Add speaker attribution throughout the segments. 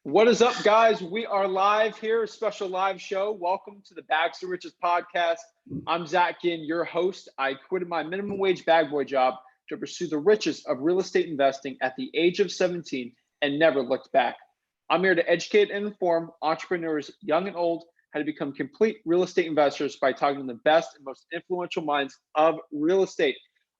Speaker 1: What is up, guys? We are live here, a special live show. Welcome to the Bags to Riches podcast. I'm Zach Ginn, your host. I quitted my minimum wage bag boy job to pursue the riches of real estate investing at the age of 17 and never looked back. I'm here to educate and inform entrepreneurs, young and old, how to become complete real estate investors by talking to the best and most influential minds of real estate.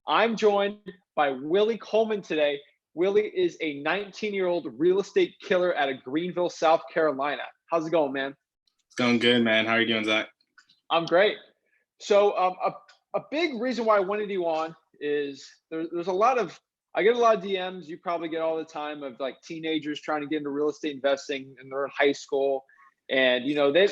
Speaker 1: I'm joined by Willie Coleman today. Willie is a 19-year-old real estate killer out of Greenville, South Carolina. How's it going, man?
Speaker 2: It's going good, man. How are you doing, Zach?
Speaker 1: I'm great. So a big reason why I wanted you on is there's a lot of, I get a lot of DMs, you probably get all the time, of like teenagers trying to get into real estate investing and they're in high school. And, you know, they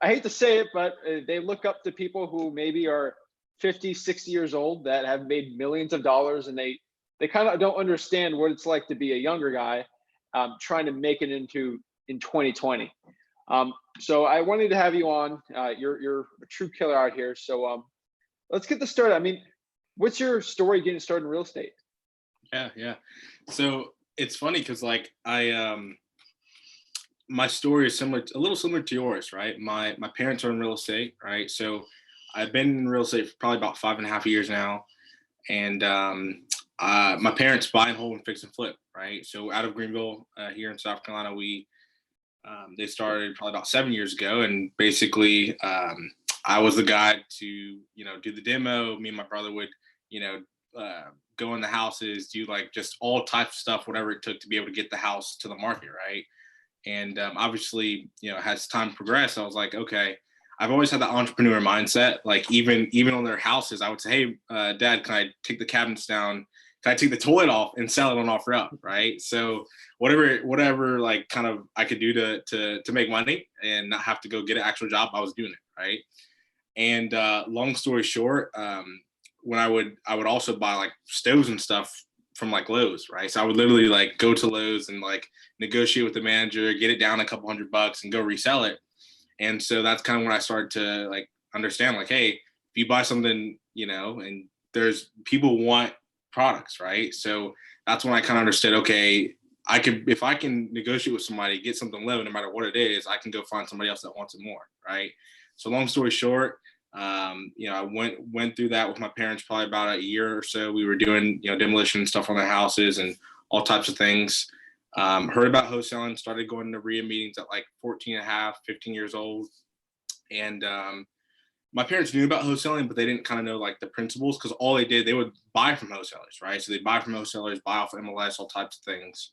Speaker 1: I hate to say it, but they look up to people who maybe are 50, 60 years old that have made millions of dollars, and they kind of don't understand what it's like to be a younger guy trying to make it in 2020. So I wanted to have you on. You're a true killer out here. So let's get this started. I mean, what's your story getting started in real estate?
Speaker 2: Yeah. So it's funny because like my story is a little similar to yours, right? My parents are in real estate, right? So I've been in real estate for probably about 5.5 years now. And my parents buy and hold and fix and flip, right? So out of Greenville, here in South Carolina, they started probably about 7 years ago, and basically I was the guy to do the demo. Me and my brother would go in the houses, do like just all types of stuff, whatever it took to be able to get the house to the market, right? And obviously, as time progressed, I was like, okay. I've always had the entrepreneur mindset. Like even on their houses, I would say, "Hey, Dad, can I take the cabinets down? Can I take the toilet off and sell it on OfferUp?" Right? So whatever, like kind of I could do to make money and not have to go get an actual job, I was doing it, right? And long story short, when I would also buy like stoves and stuff from like Lowe's, right? So I would literally like go to Lowe's and like negotiate with the manager, get it down a couple $100 and go resell it. And so that's kind of when I started to like understand, like, hey, if you buy something, and there's people want products, right? So that's when I kind of understood, okay, if I can negotiate with somebody, get something low, no matter what it is, I can go find somebody else that wants it more, right? So long story short, I went through that with my parents probably about a year or so. We were doing, demolition and stuff on their houses and all types of things. Heard about wholesaling, started going to RIA meetings at like 14 and a half, 15 years old. And my parents knew about wholesaling, but they didn't kind of know like the principles, because all they would buy from wholesalers, right? So they'd buy from wholesalers, buy off MLS, all types of things.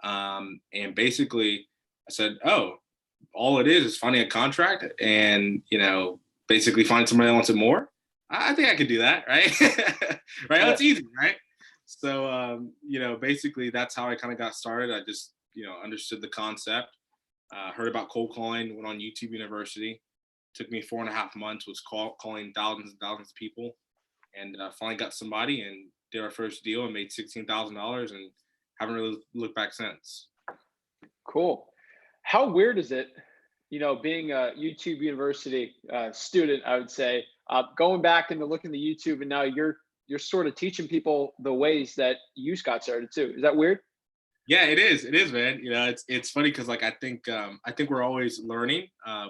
Speaker 2: And basically I said, oh, all it is finding a contract and, basically finding somebody that wants it more. I think I could do that, right? Right? That's easy, right? So, basically that's how I kind of got started. I just, understood the concept, heard about cold calling, went on YouTube University. Took me 4.5 months, was calling thousands and thousands of people, and finally got somebody and did our first deal and made $16,000 and haven't really looked back since.
Speaker 1: Cool. How weird is it, being a YouTube University student, I would say, going back and looking at the YouTube, and now you're sort of teaching people the ways that you got started too. Is that weird?
Speaker 2: Yeah, it is, man. It's funny because like I think we're always learning,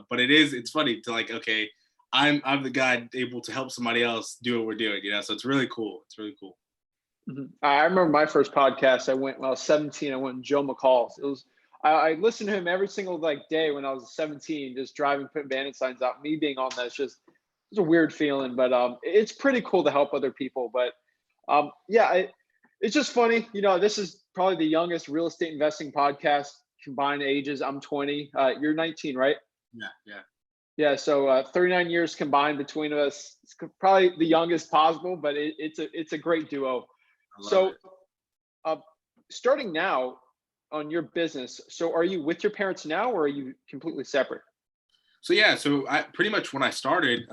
Speaker 2: but it's funny to like, okay, I'm the guy able to help somebody else do what we're doing, so it's really cool.
Speaker 1: Mm-hmm. I remember my first podcast. When I was 17. I went on Joe McCall's. It was I listened to him every single day when I was 17, just driving, putting bandit signs out. Me being on that, it's a weird feeling, but it's pretty cool to help other people. But it's just funny. This is probably the youngest real estate investing podcast combined ages. I'm 20. You're 19, right?
Speaker 2: Yeah.
Speaker 1: Yeah. So 39 years combined between us. It's probably the youngest possible, but it's a great duo. So starting now on your business. So are you with your parents now, or are you completely separate?
Speaker 2: So I pretty much when I started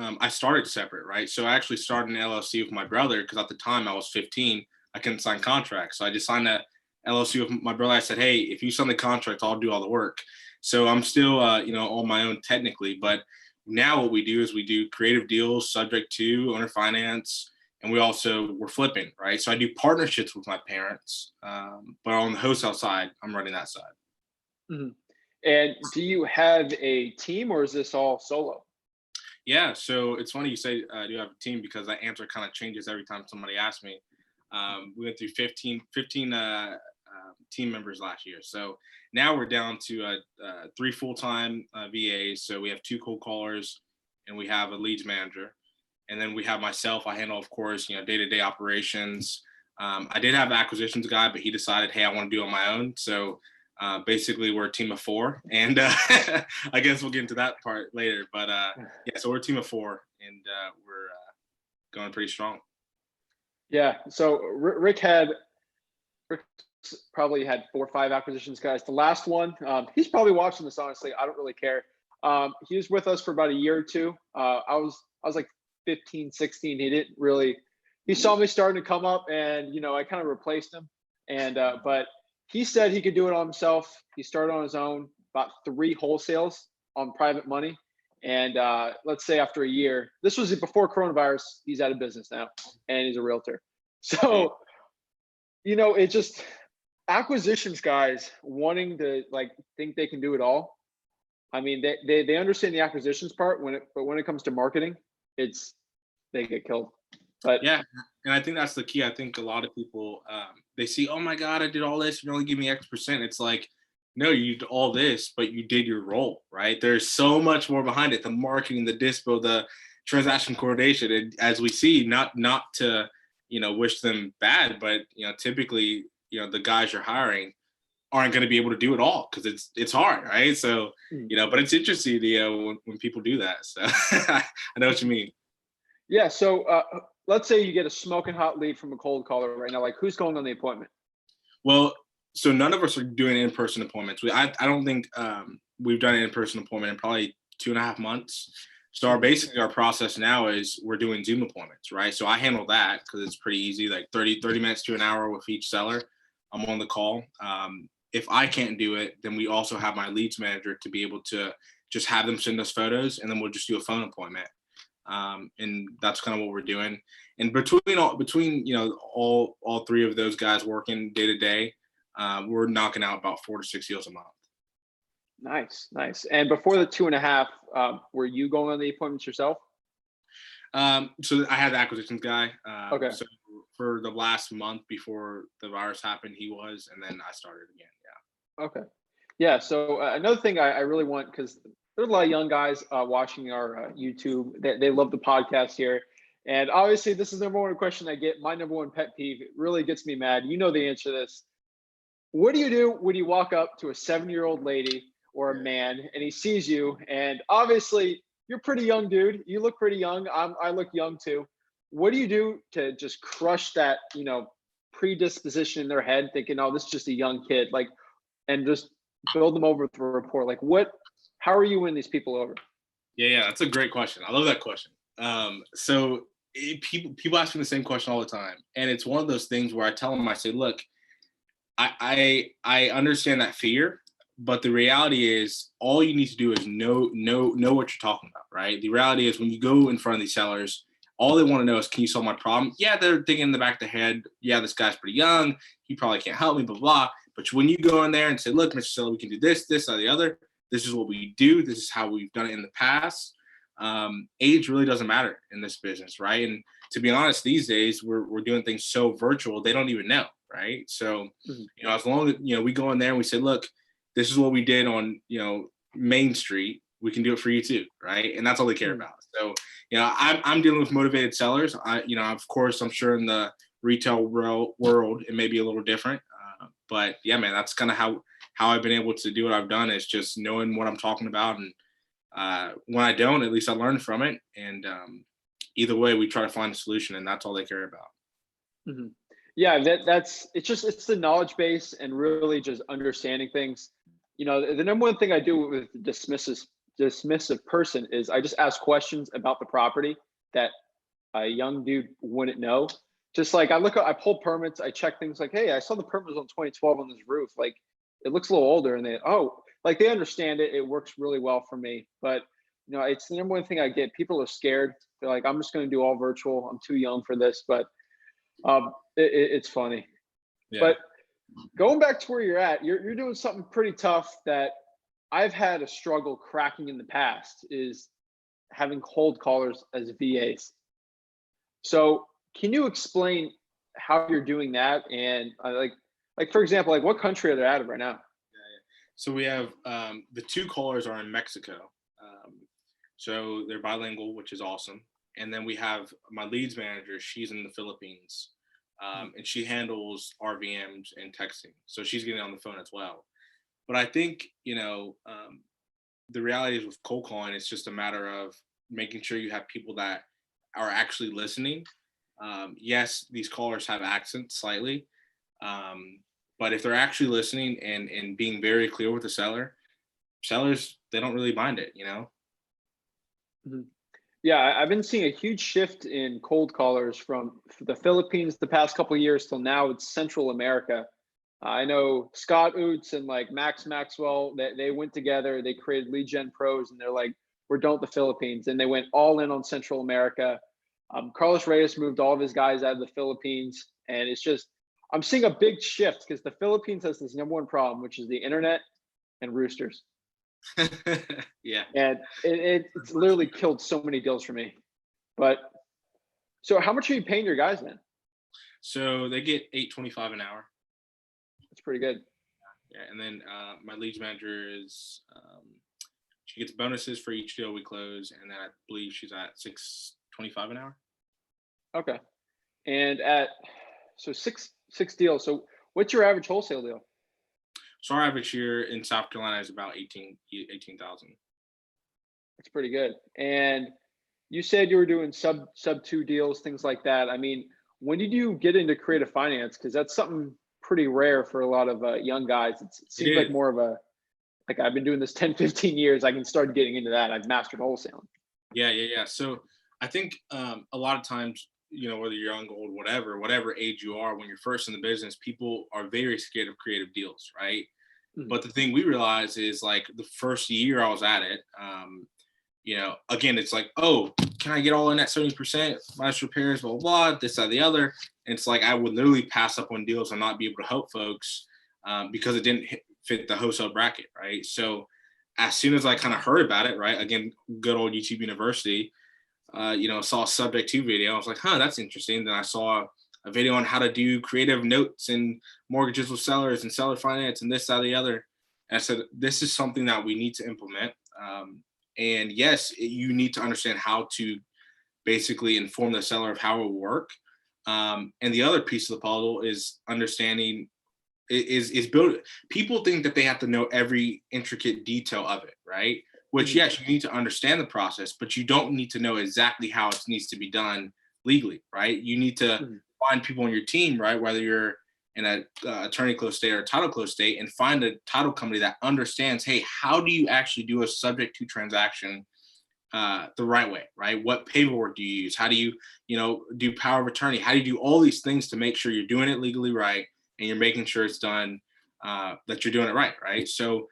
Speaker 2: separate, right? So I actually started an LLC with my brother because at the time I was 15, I couldn't sign contracts. So I just signed that LLC with my brother. I said, hey, if you sign the contract, I'll do all the work. So I'm still, on my own technically, but now what we do is we do creative deals subject to owner finance, and we're flipping, right? So I do partnerships with my parents, but on the wholesale side, I'm running that side.
Speaker 1: Mhm. And do you have a team or is this all solo?
Speaker 2: Yeah, so it's funny you say do you have a team because that answer kind of changes every time somebody asks me. We went through 15 team members last year. So now we're down to 3 full-time VAs. So we have 2 cold callers and we have a leads manager. And then we have myself. I handle, of course, day-to-day operations. I did have an acquisitions guy, but he decided, hey, I want to do it on my own. So basically, we're a team of 4. And I guess we'll get into that part later. But yeah, so we're a team of 4, and we're going pretty strong.
Speaker 1: Yeah. So Rick probably had 4 or 5 acquisitions guys. The last one, he's probably watching this. Honestly, I don't really care. He was with us for about a year or 2. I was like 15, 16. He didn't really. He saw me starting to come up, and I kind of replaced him. And but he said he could do it on himself. He started on his own, about 3 wholesales on private money. And let's say after a year, this was before coronavirus, he's out of business now, and he's a realtor. So it just acquisitions guys wanting to think they can do it all. I mean, they understand the acquisitions part but when it comes to marketing, they get killed. But
Speaker 2: yeah, and I think that's the key. I think a lot of people they see, oh my God, I did all this, you only give me X%. It's like, no, you did all this, but you did your role, right? There's so much more behind it: the marketing, the dispo, the transaction coordination. And as we see, not to wish them bad, but typically the guys you're hiring aren't going to be able to do it all because it's hard, right? So but it's interesting when people do that. So I know what you mean.
Speaker 1: Yeah. So let's say you get a smoking hot lead from a cold caller right now. Like, who's going on the appointment?
Speaker 2: Well, so none of us are doing in-person appointments. I don't think we've done an in-person appointment in probably 2.5 months. So our process now is we're doing Zoom appointments, right? So I handle that because it's pretty easy, like 30 minutes to an hour with each seller. I'm on the call. If I can't do it, then we also have my leads manager to be able to just have them send us photos, and then we'll just do a phone appointment. And that's kind of what we're doing. And between all 3 of those guys working day to day, we're knocking out about 4 to 6 deals a month.
Speaker 1: Nice. And before the 2.5, were you going on the appointments yourself?
Speaker 2: So I had the acquisitions guy.
Speaker 1: Okay.
Speaker 2: So for the last month before the virus happened, he was, and then I started again. Yeah.
Speaker 1: Okay. Yeah. So another thing I really want, because there's a lot of young guys watching our YouTube. They love the podcast here. And obviously, this is the number one question I get. My number one pet peeve. It really gets me mad. You know the answer to this. What do you do when you walk up to a 7-year-old lady or a man and he sees you? And obviously, you're pretty young, dude. You look pretty young. I look young too. What do you do to just crush that, predisposition in their head, thinking, oh, this is just a young kid, and just build them over through a rapport? How are you winning these people over?
Speaker 2: Yeah, that's a great question. I love that question. So people ask me the same question all the time, and it's one of those things where I tell them, I say, look, I understand that fear, but the reality is all you need to do is know what you're talking about, right? The reality is when you go in front of these sellers, all they want to know is, can you solve my problem? Yeah, they're thinking in the back of their head, yeah, this guy's pretty young, he probably can't help me, blah, blah. But when you go in there and say, look, Mr. Seller, we can do this, or the other. This is what we do. This is how we've done it in the past. Age really doesn't matter in this business, right? And to be honest, these days we're doing things so virtual, they don't even know, right? So, as long as we go in there and we say, look, this is what we did on Main Street, we can do it for you too, right? And that's all they care about. So, I'm dealing with motivated sellers. Of course, I'm sure in the retail world it may be a little different, but yeah, man, that's kind of how I've been able to do what I've done, is just knowing what I'm talking about. And when I don't, at least I learn from it. And either way, we try to find a solution, and that's all they care about.
Speaker 1: Mm-hmm. Yeah, it's the knowledge base and really just understanding things. The number one thing I do with dismissive person is I just ask questions about the property that a young dude wouldn't know. Just like I pull permits, I check things like, hey, I saw the permit was on 2012 on this roof. Like, it looks a little older, and they understand it. It works really well for me. But it's the number one thing I get. People are scared. They're like, I'm just going to do all virtual. I'm too young for this. But it's funny.
Speaker 2: Yeah.
Speaker 1: But going back to where you're at, you're doing something pretty tough that I've had a struggle cracking in the past is having cold callers as VAs. So can you explain how you're doing that? And like for example, like what country are they out of right now?
Speaker 2: So we have the two callers are in Mexico. So they're bilingual, which is awesome. And then we have my leads manager. She's in the Philippines, and she handles RVMs and texting. So she's getting on the phone as well. But I think, the reality is with cold calling, it's just a matter of making sure you have people that are actually listening. Yes, these callers have accents slightly, but if they're actually listening and being very clear with the sellers, they don't really mind it,
Speaker 1: Mhm. Yeah, I've been seeing a huge shift in cold callers from the Philippines the past couple of years till now it's Central America. I know Scott Oots and like Max Maxwell, they went together, they created Lead Gen Pros, and they're like, we're done with the Philippines. And they went all in on Central America. Carlos Reyes moved all of his guys out of the Philippines. And it's just, I'm seeing a big shift because the Philippines has this number one problem, which is the internet and roosters.
Speaker 2: Yeah.
Speaker 1: And it's literally killed so many deals for me. But so how much are you paying your guys then?
Speaker 2: So they get 8.25 an hour.
Speaker 1: That's pretty good.
Speaker 2: Yeah, and then my leads manager is she gets bonuses for each deal we close, and then I believe she's at 6.25 an hour.
Speaker 1: Okay. And so six deals. So what's your average wholesale deal?
Speaker 2: So our average here in South Carolina is about 18,000.
Speaker 1: That's pretty good. And you said you were doing sub two deals, things like that. I mean, when did you get into creative finance? Because that's something pretty rare for a lot of young guys. It
Speaker 2: It
Speaker 1: seems like
Speaker 2: is.
Speaker 1: more of a like I've been doing this 10, 15 years. I can start getting into that. I've mastered wholesaling.
Speaker 2: Yeah. So I think a lot of times, whether you're young, old, whatever age you are, when you're first in the business, people are very scared of creative deals, right?
Speaker 1: Mhm.
Speaker 2: But the thing we realized is like the first year I was at it, again, it's like, oh, can I get all in at 70%? Minus repairs, blah, blah, blah, this, that, the other. And it's like I would literally pass up on deals and not be able to help folks because it didn't fit the wholesale bracket, right? So as soon as I kind of heard about it, right, again, good old YouTube University, saw a subject to video. I was like, that's interesting. Then I saw a video on how to do creative notes and mortgages with sellers and seller finance and this, that, the other. And I said, this is something that we need to implement. And yes, you need to understand how to basically inform the seller of how it will work. And the other piece of the puzzle is understanding is build. People think that they have to know every intricate detail of it, right? Which
Speaker 1: Mhm.
Speaker 2: yes, you need to understand the process, but you don't need to know exactly how it needs to be done legally, right? You need to
Speaker 1: Mhm.
Speaker 2: find people on your team, right? Whether you're in a attorney closed state or a title closed state, and find a title company that understands, hey, how do you actually do a subject to transaction the right way, right? What paperwork do you use? How do you, do power of attorney? How do you do all these things to make sure you're doing it legally right and you're making sure it's done, that you're doing it right, right? So,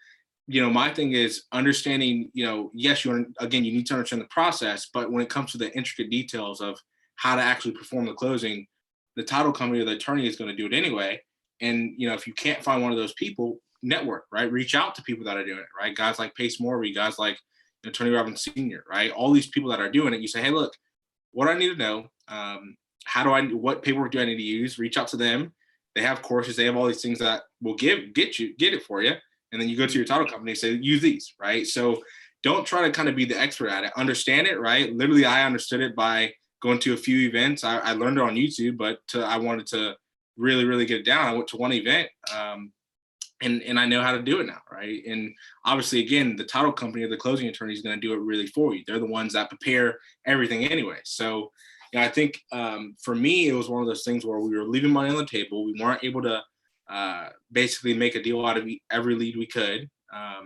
Speaker 2: my thing is understanding, yes, you need to understand the process, but when it comes to the intricate details of how to actually perform the closing, the title company or the attorney is going to do it anyway. And, if you can't find one of those people, network, right? Reach out to people that are doing it, right? Guys like Pace Morby, guys like Tony Robbins Sr., right? All these people that are doing it, you say, hey, look, what do I need to know? What paperwork do I need to use? Reach out to them. They have courses. They have all these things that will get it for you. And then you go to your title company and say, use these, right? So don't try to kind of be the expert at it. Understand it, right? Literally, I understood it by going to a few events. I learned it on YouTube, but I wanted to really, really get it down. I went to one event, and I know how to do it now, right? And obviously, again, the title company or the closing attorney is going to do it really for you. They're the ones that prepare everything anyway. So, I think for me, it was one of those things where we were leaving money on the table. We weren't able to basically make a deal out of every lead we could. I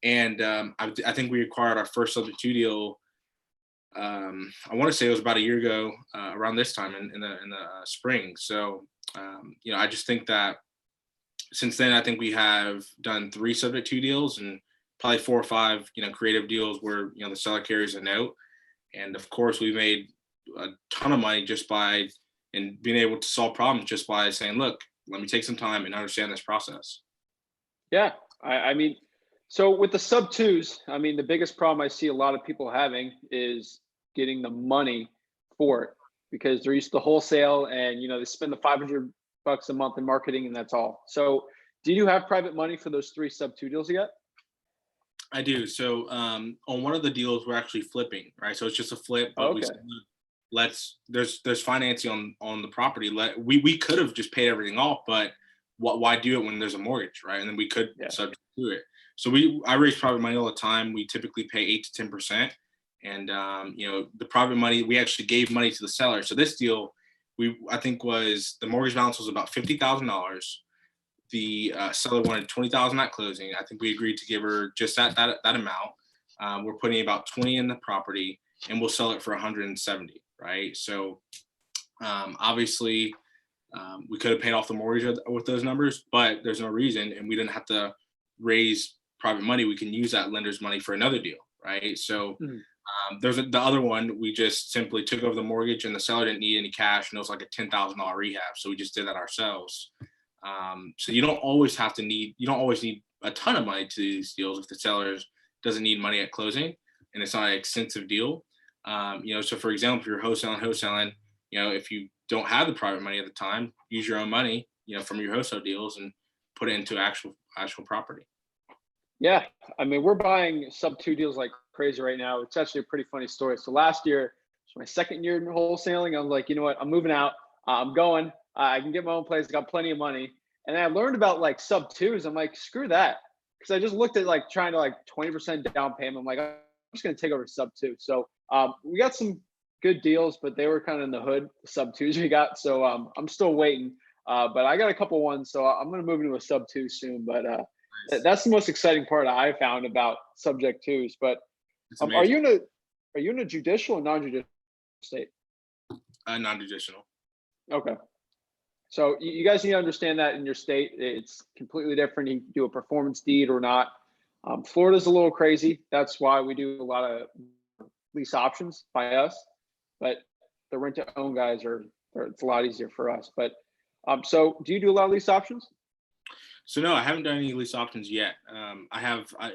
Speaker 2: think we acquired our first subject to deal. I want to say it was about a year ago, around this time in the spring. So, I just think that since then, I think we have done 3 subject to deals and probably 4 or 5, creative deals where, the seller carries a note. And of course, we made a ton of money just by and being able to solve problems just by saying, look, let me take some time and understand this process.
Speaker 1: Yeah. I mean, so with the sub twos, I mean, the biggest problem I see a lot of people having is getting the money for it because they're used to wholesale and, they spend the 500 bucks a month in marketing and that's all. So do you have private money for those 3 sub two deals you got?
Speaker 2: I do. So on one of the deals, we're actually flipping, right? So it's just a flip, but we
Speaker 1: Okay.
Speaker 2: said, "Look, there's financing on the property. We could have just paid everything off, but why do it when there's a mortgage, right? And then we could
Speaker 1: Yeah.
Speaker 2: subject to it. So I raise private money all the time. We typically pay 8 to 10%, and the private money, we actually gave money to the seller. So this deal, I think was the mortgage balance was about $50,000. The seller wanted 20,000 at closing. I think we agreed to give her just that amount. We're putting about 20 in the property, and we'll sell it for 170. Right. So obviously, we could have paid off the mortgage with those numbers, but there's no reason, and we didn't have to raise private money. We can use that lender's money for another deal. Right. So
Speaker 1: Mhm.
Speaker 2: there's the other one. We just simply took over the mortgage, and the seller didn't need any cash, and it was like a $10,000 rehab. So we just did that ourselves. So you don't always need a ton of money to do these deals if the seller doesn't need money at closing and it's not an extensive deal. So for example, if you're wholesaling, if you don't have the private money at the time, use your own money, from your wholesale deals and put it into actual property.
Speaker 1: Yeah. I mean, we're buying sub two deals like crazy right now. It's actually a pretty funny story. So last year, it's my second year in wholesaling. I'm like, you know what? I'm moving out. I'm going. I can get my own place. Got plenty of money. And then I learned about like sub twos. I'm like, screw that. Because I just looked at like trying to like 20% down payment. I'm like, I'm just going to take over sub two. So we got some good deals, but they were kind of in the hood, the sub twos we got. So I'm still waiting. But I got a couple ones. So I'm going to move into a sub two soon. But
Speaker 2: Nice.
Speaker 1: that's the most exciting part I found about subject twos. But
Speaker 2: It's
Speaker 1: are
Speaker 2: amazing.
Speaker 1: you in a judicial or non-judicial state?
Speaker 2: Non-traditional.
Speaker 1: Okay. So you guys need to understand that in your state, it's completely different. You can do a performance deed or not. Florida's a little crazy. That's why we do a lot of lease options by us. But the rent to own guys it's a lot easier for us. But so do you do a lot of lease options?
Speaker 2: So no, I haven't done any lease options yet.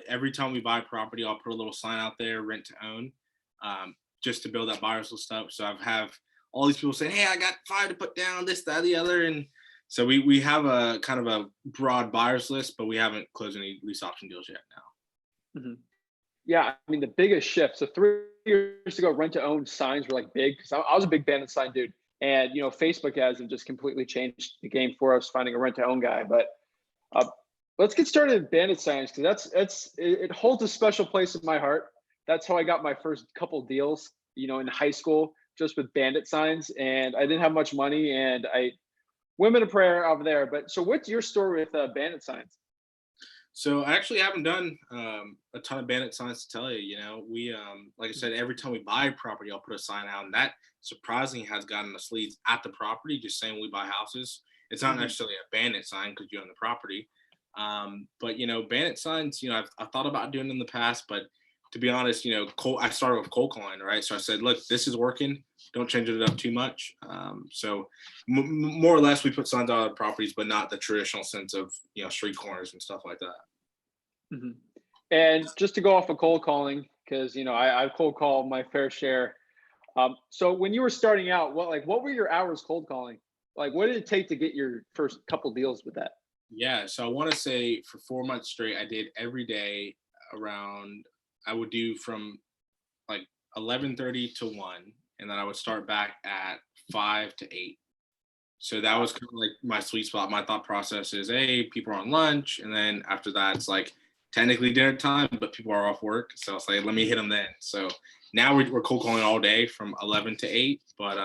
Speaker 2: Every time we buy a property, I'll put a little sign out there, rent to own, just to build that buyers list up. So I have all these people saying, "Hey, I got 5 to put down, this, that, the other," and so we have a kind of a broad buyers list, but we haven't closed any lease option deals yet now.
Speaker 1: Mhm. Yeah, I mean the biggest shift. So 3 years ago, rent to own signs were like big because I was a big bandit sign dude, and Facebook ads have just completely changed the game for us finding a rent to own guy. But uh, let's get started with bandit signs because it holds a special place in my heart. That's how I got my first couple deals, in high school, just with bandit signs, and I didn't have much money, and I women of prayer over there. But so, what's your story with bandit signs?
Speaker 2: So I actually haven't done a ton of bandit signs to tell you. We like I said, every time we buy a property, I'll put a sign out, and that surprisingly has gotten us leads at the property. Just saying we buy houses. It's not
Speaker 1: Mhm.
Speaker 2: necessarily a bandit sign because you own the property. But bandit signs. I've thought about doing in the past, but to be honest, I started with cold calling, right? So I said, look, this is working. Don't change it up too much. So more or less, we put signs out on properties, but not the traditional sense of street corners and stuff like that.
Speaker 1: Mhm. And just to go off of cold calling, because I've cold called my fair share. So when you were starting out, what were your hours cold calling? Like, what did it take to get your first couple deals with that?
Speaker 2: Yeah, so I want to say for 4 months straight, I did every day around. I would do from like 11:30 to 1, and then I would start back at 5 to 8. So that was
Speaker 1: Wow.
Speaker 2: kind of like my sweet spot. My thought process is, hey, people are on lunch, and then after that, it's like technically dinner time, but people are off work. So it's like, let me hit them then. So now we're cold calling all day from 11 to 8. But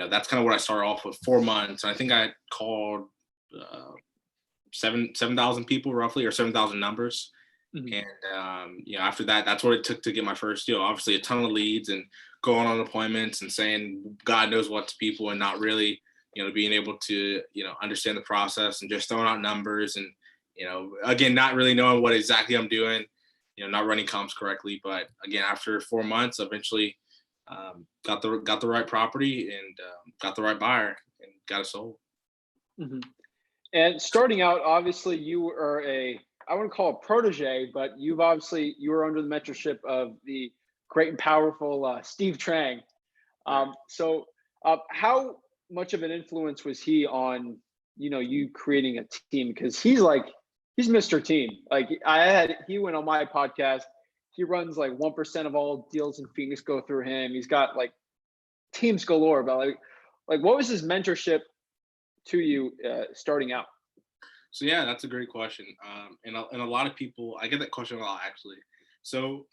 Speaker 2: that's kind of what I started off with 4 months. And I think I called uh, 7,000 people roughly, or 7,000 numbers.
Speaker 1: Mhm.
Speaker 2: And after that, that's what it took to get my first deal. Obviously, a ton of leads and going on appointments and saying God knows what to people, and not really, being able to, understand the process and just throwing out numbers and, again, not really knowing what exactly I'm doing, not running comps correctly. But again, after 4 months, eventually got the right property and got the right buyer and got it sold.
Speaker 1: Mhm. And starting out, obviously, you are I wouldn't call it protege, but you were under the mentorship of the great and powerful Steve Trang.
Speaker 2: Right.
Speaker 1: How much of an influence was he on, you creating a team? Because he's Mr. Team. Like he went on my podcast. He runs like 1% of all deals in Phoenix go through him. He's got like teams galore. But like what was his mentorship to you starting out?
Speaker 2: So yeah, that's a great question. And a lot of people, I get that question a lot actually. So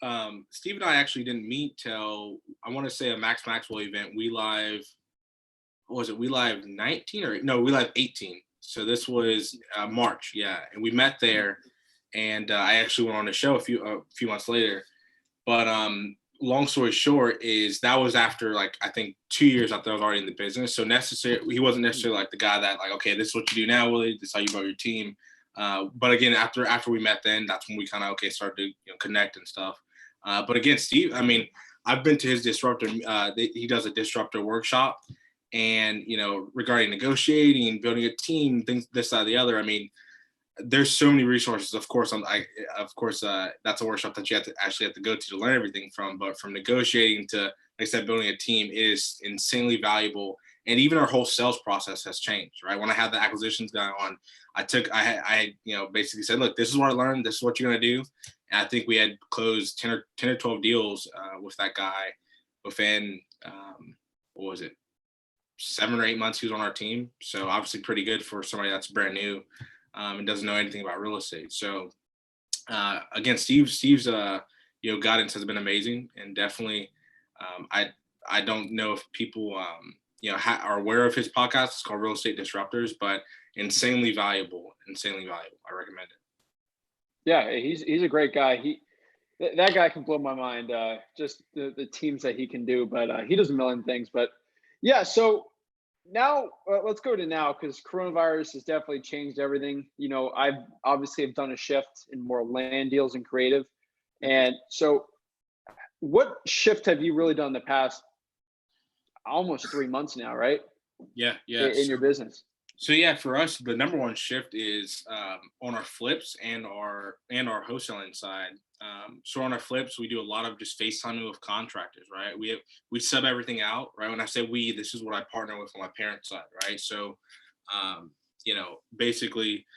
Speaker 2: Steve and I actually didn't meet till I want to say a Max Maxwell event. We live, what was it? We live 19 or no, we live 18. So this was March, yeah, and we met there, and I actually went on the show a few months later. But long story short is that was after like I think 2 years after I was already in the business. So he wasn't necessarily like the guy that like, okay, this is what you do now, Willie. This is how you build your team. But again, after we met, then that's when we kind of started to connect and stuff. But again, Steve, I mean, I've been to his disruptor. He does a disruptor workshop, and regarding negotiating and building a team, things this side the other. I mean, there's so many resources. Of course, that's a workshop that you have to go to learn everything from. But from negotiating to, like I said, building a team is insanely valuable. And even our whole sales process has changed, right? When I had the acquisitions guy on, I basically said, look, this is what I learned. This is what you're going to do. And I think we had closed 10 or 12 deals with that guy within, what was it, 7 or 8 months he was on our team. So obviously pretty good for somebody that's brand new and doesn't know anything about real estate. So again, Steve's guidance has been amazing, and definitely I don't know if people are aware of his podcast. It's called Real Estate Disruptors, but insanely valuable. I recommend it.
Speaker 1: Yeah, he's a great guy. That guy can blow my mind. Just the teams that he can do, but he does a million things. But yeah, so now let's go to now, because coronavirus has definitely changed everything. I've obviously have done a shift in more land deals and creative. And so what shift have you really done in the past almost 3 months now, right?
Speaker 2: Yeah.
Speaker 1: In your business?
Speaker 2: So yeah, for us, the number one shift is on our flips and our wholesaling side. So on our flips, we do a lot of just FaceTiming with contractors, right? We sub everything out, right? When I say we, this is what I partner with on my parents' side, right? So, basically,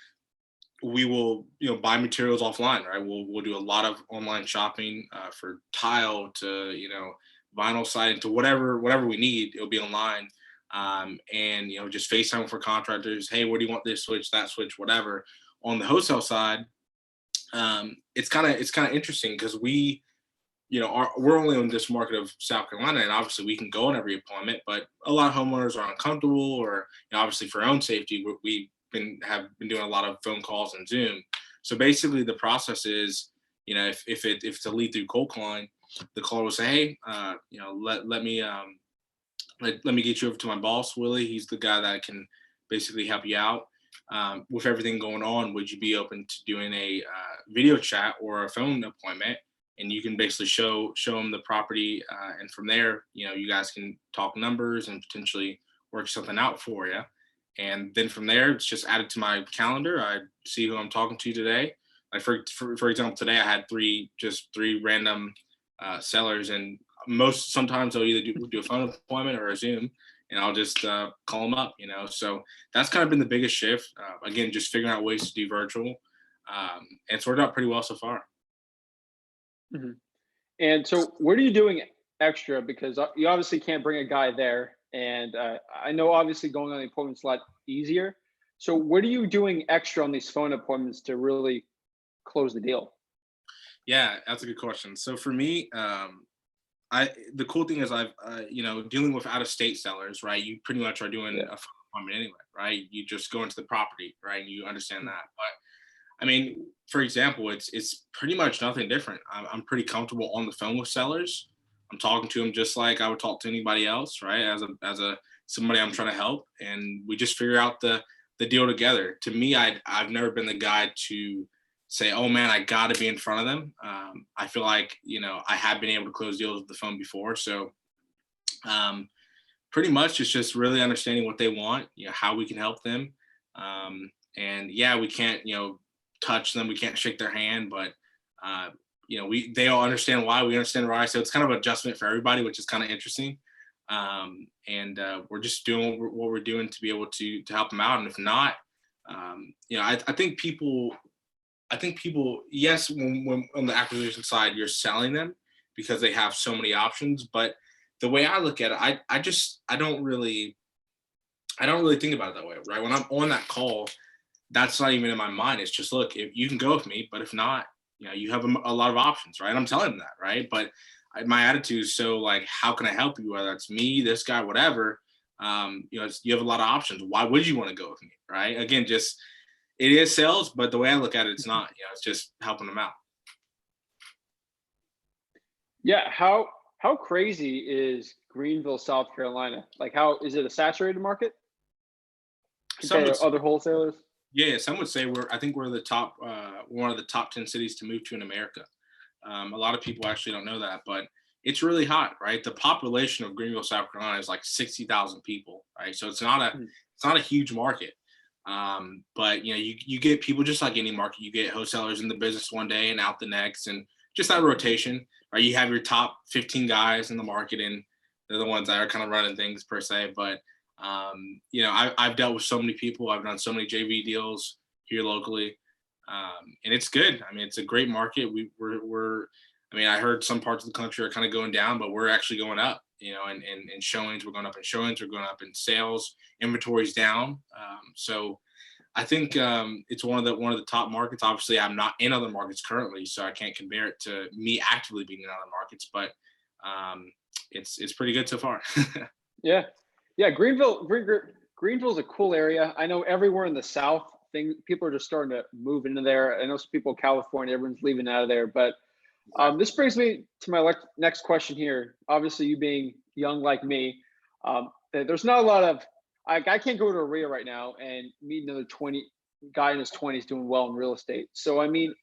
Speaker 2: we will buy materials offline, right? We'll do a lot of online shopping for tile to vinyl siding to whatever we need. It'll be online. And just FaceTime for contractors. Hey, where do you want this switch, that switch, whatever. On the wholesale side, it's kind of interesting because we're only on this market of South Carolina, and obviously we can go on every appointment, but a lot of homeowners are uncomfortable, or obviously for our own safety, we have been doing a lot of phone calls and Zoom. So basically, the process is, if it's a lead through cold calling, the caller will say, hey, let me get you over to my boss, Willie. He's the guy that can basically help you out with everything going on. Would you be open to doing a video chat or a phone appointment? And you can basically show him the property, and from there, you guys can talk numbers and potentially work something out for you. And then from there, it's just added to my calendar. I see who I'm talking to today. Like for example, today I had three random sellers, and sometimes I'll either do a phone appointment or a Zoom, and I'll just call them up. So that's kind of been the biggest shift. Again, just figuring out ways to do virtual, and it's worked out pretty well so far.
Speaker 1: Mm-hmm. And so what are you doing extra? Because you obviously can't bring a guy there. And I know obviously going on the appointment's a lot easier. So what are you doing extra on these phone appointments to really close the deal?
Speaker 2: Yeah, that's a good question. So for me, the cool thing is I've dealing with out of state sellers, right? You pretty much are doing a phone appointment anyway, right? You just go into the property, right? And you understand that. But I mean, for example, it's pretty much nothing different. I'm pretty comfortable on the phone with sellers. I'm talking to them just like I would talk to anybody else, right? As a somebody I'm trying to help, and we just figure out the deal together. To me, I've never been the guy to say, oh man, I got to be in front of them. I feel like I have been able to close deals with the phone before, so pretty much it's just really understanding what they want, how we can help them, And yeah, we can't, touch them. We can't shake their hand, but, they all understand why. We understand why. So it's kind of an adjustment for everybody, which is kind of interesting. And we're just doing what we're doing to be able to help them out. And if not, I think people, yes, when on the acquisition side, you're selling them because they have so many options. But the way I look at it, I don't really think about it that way, right? When I'm on that call, that's not even in my mind. It's just, look, if you can go with me, but if not, you have a lot of options, right? I'm telling them that, right? But my attitude is so like, how can I help you? Whether it's me, this guy, whatever, you have a lot of options. Why would you want to go with me, right? Again, just it is sales, but the way I look at it, it's not. It's just helping them out.
Speaker 1: Yeah. How crazy is Greenville, South Carolina? Like, how is it a saturated market
Speaker 2: Some
Speaker 1: compared
Speaker 2: would,
Speaker 1: to other wholesalers?
Speaker 2: yeah, some would say I think we're the top, one of the top 10 cities to move to in America. A lot of people actually don't know that, but it's really hot, right? The population of Greenville, South Carolina is like 60,000 people, right? So
Speaker 1: Mm.
Speaker 2: it's not a huge market. But you get people just like any market. You get wholesalers in the business one day and out the next, and just that rotation, right? You have your top 15 guys in the market, and they're the ones that are kind of running things per se. But I've dealt with so many people. I've done so many JV deals here locally, and it's good. I mean, it's a great market. We're I mean, I heard some parts of the country are kind of going down, but we're actually going up. And showings, we're going up in showings, we're going up in sales, inventory's down. So I think it's one of the top markets. Obviously, I'm not in other markets currently, so I can't compare it to me actively being in other markets. But it's pretty good so far.
Speaker 1: Yeah. Yeah. Greenville's a cool area. I know everywhere in the South, people are just starting to move into there. I know some people in California, everyone's leaving out of there. But this brings me to my next question here. Obviously, you being young like me, there's not a lot of, I can't go to a RIA right now and meet another 20 guy in his 20s doing well in real estate. So, I mean,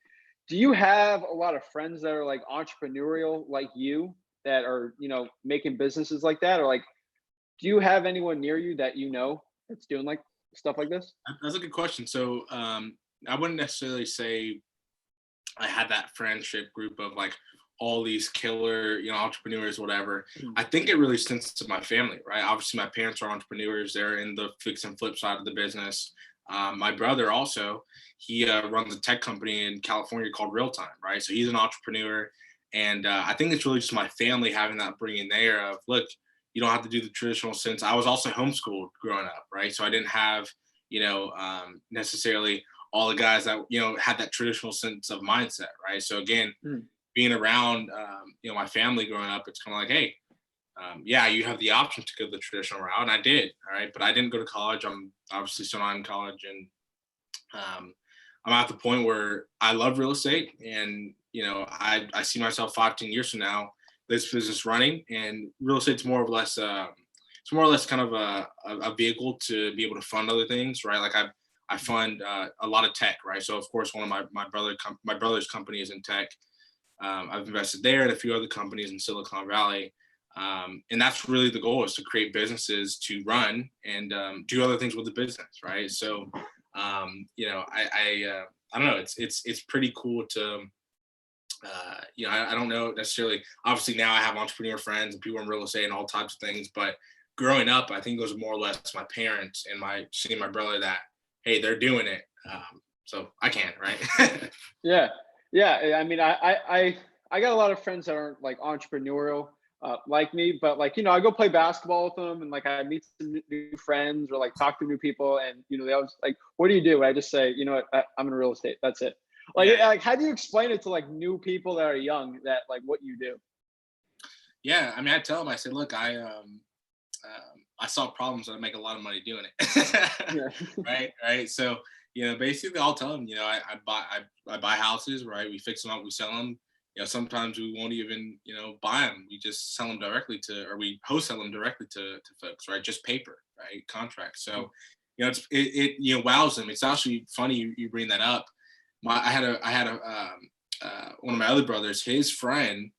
Speaker 1: do you have a lot of friends that are like entrepreneurial like you that are, making businesses like that? Or like, do you have anyone near you that that's doing like stuff like this?
Speaker 2: That's a good question. So I wouldn't necessarily say I had that friendship group of like all these killer, entrepreneurs, whatever.
Speaker 1: Mm.
Speaker 2: I think it really stems to my family, right? Obviously, my parents are entrepreneurs. They're in the fix and flip side of the business. My brother also, he runs a tech company in California called Real Time, right? So he's an entrepreneur. And I think it's really just my family having that bringing there of, look, you don't have to do the traditional sense. I was also homeschooled growing up, right? So I didn't have, necessarily all the guys that had that traditional sense of mindset, right? So again,
Speaker 1: Mm.
Speaker 2: being around my family growing up, it's kind of like, hey, yeah, you have the option to go the traditional route, and I did, all right, but I didn't go to college. I'm obviously still not in college, and I'm at the point where I love real estate, and I see myself 5-10 years from now, this business running, and real estate's more or less it's more or less kind of a vehicle to be able to fund other things, right? Like I fund a lot of tech, right? So of course, one of my brother's company is in tech. I've invested there and a few other companies in Silicon Valley, and that's really the goal, is to create businesses to run and do other things with the business, right? So I don't know. It's pretty cool to. I don't know necessarily. Obviously, now I have entrepreneur friends and people in real estate and all types of things. But growing up, I think it was more or less my parents and seeing my brother that, hey, they're doing it, so I can, right?
Speaker 1: Yeah. Yeah. I mean, I got a lot of friends that aren't like entrepreneurial like me, but like, I go play basketball with them and like I meet some new friends or like talk to new people and, they always like, what do you do? I just say, what, I'm in real estate. That's it. Like,
Speaker 2: Yeah.
Speaker 1: like, how do you explain it to like new people that are young that like what you do?
Speaker 2: Yeah, I mean, I tell them, I said, look, I solve problems and I make a lot of money doing it.
Speaker 1: Yeah.
Speaker 2: Right. So, basically I'll tell them, I buy houses, right? We fix them up, we sell them. Sometimes we won't even, buy them. We just sell them directly or we wholesale them directly to folks, right? Just paper, right? Contracts. So, it wows them. It's actually funny you bring that up. I had one of my other brothers, his friend,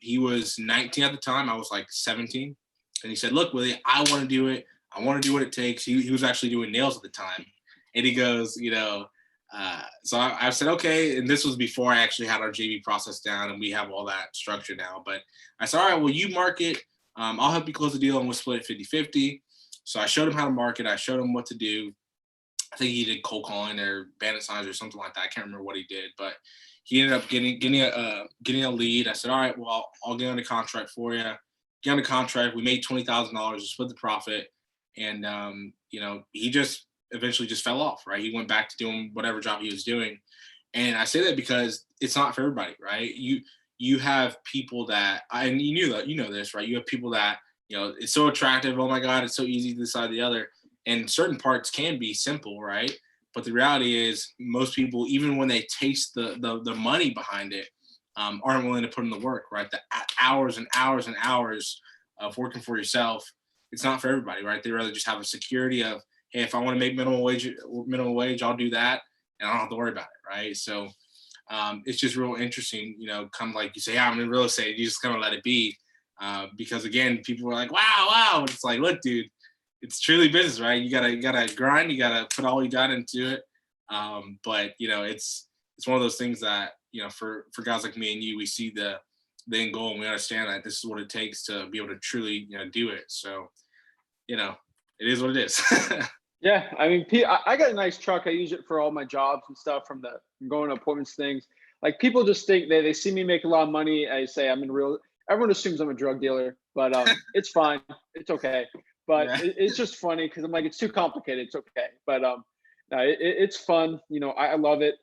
Speaker 2: he was 19 at the time. I was like 17. And he said, look, Willie, I want to do it. I want to do what it takes. He was actually doing nails at the time. And he goes, so I said, okay. And this was before I actually had our JV process down and we have all that structure now. But I said, all right, well, you market. I'll help you close the deal and we'll split it 50-50. So I showed him how to market. I showed him what to do. I think he did cold calling or bandit signs or something like that. I can't remember what he did, but he ended up getting a lead. I said, all right, well, I'll get on the contract for you. Get on the contract. We made $20,000 to split the profit. And, he just eventually just fell off, right? He went back to doing whatever job he was doing. And I say that because it's not for everybody, right? You have people that, and you know this, right? You have people that, it's so attractive. Oh my God, it's so easy to decide the other. And certain parts can be simple, right? But the reality is most people, even when they taste the money behind it, aren't willing to put in the work, right? The hours and hours and hours of working for yourself, it's not for everybody, right? They rather just have a security of, hey, if I want to make minimum wage, I'll do that, and I don't have to worry about it, right? So it's just real interesting, kind of like you say, yeah, I'm in real estate, you just kind of let it be, because again, people are like, wow, but it's like, look, dude, it's truly business, right? You gotta grind, you gotta put all you got into it, but it's one of those things that for guys like me and you, we see the end goal and we understand that this is what it takes to be able to truly do it. So it is what it is.
Speaker 1: Yeah, I mean, I got a nice truck. I use it for all my jobs and stuff from going to appointments, things. Like people just think they see me make a lot of money. I say everyone assumes I'm a drug dealer, but it's fine. It's okay. But
Speaker 2: Yeah.
Speaker 1: it's just funny because I'm like, it's too complicated. It's okay. But no, it's fun. I love it.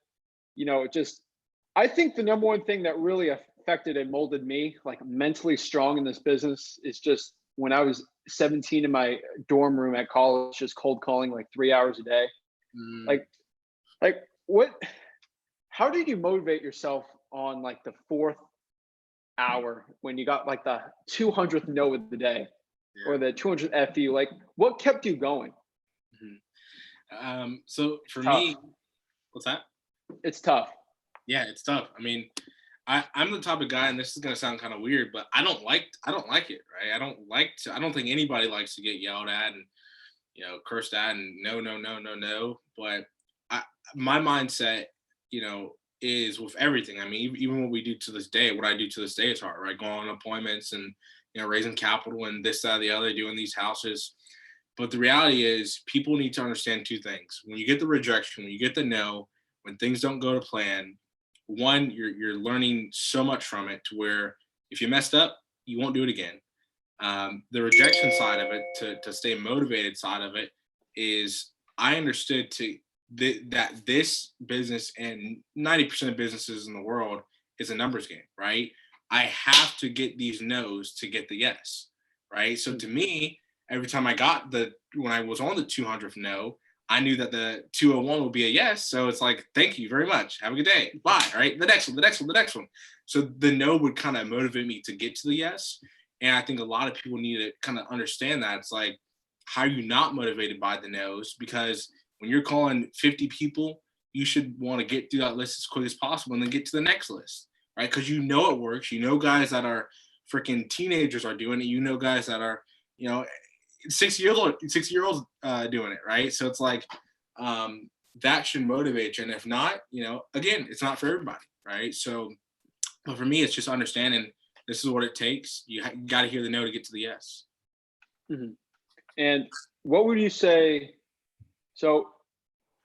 Speaker 1: I think the number one thing that really affected and molded me, like mentally strong in this business, is just when I was 17 in my dorm room at college, just cold calling like 3 hours a day.
Speaker 2: Mm.
Speaker 1: Like how did you motivate yourself on like the fourth hour when you got like the 200th no of the day or the 200th FU? Like what kept you going?
Speaker 2: So for
Speaker 1: Tough.
Speaker 2: me, what's that?
Speaker 1: It's tough.
Speaker 2: Yeah, it's tough. I mean, I'm the type of guy, and this is gonna sound kind of weird, but I don't like it, right? I don't think anybody likes to get yelled at and cursed at and no. But my mindset, is with everything. I mean, even what we do to this day, what I do to this day is hard, right? Going on appointments and raising capital and this, that, the other, doing these houses. But the reality is, people need to understand two things. When you get the rejection, when you get the no, when things don't go to plan, one, you're learning so much from it to where if you messed up, you won't do it again. The rejection side of it, to stay motivated side of it, is I understood that this business and 90% of businesses in the world is a numbers game, right? I have to get these no's to get the yes, right? So to me, every time when I was on the 200th no, I knew that the 201 would be a yes. So it's like, thank you very much. Have a good day. Bye. Right. The next one. So the no would kind of motivate me to get to the yes. And I think a lot of people need to kind of understand that. It's like, how are you not motivated by the no's? Because when you're calling 50 people, you should want to get through that list as quick as possible and then get to the next list, right? Because it works. Guys that are freaking teenagers are doing it. Guys that are, 6-year-olds doing it, right? So it's like that should motivate you. And if not, again, it's not for everybody, right? So, but for me, it's just understanding this is what it takes. You got to hear the no to get to the yes.
Speaker 1: Mm-hmm. And what would you say? So,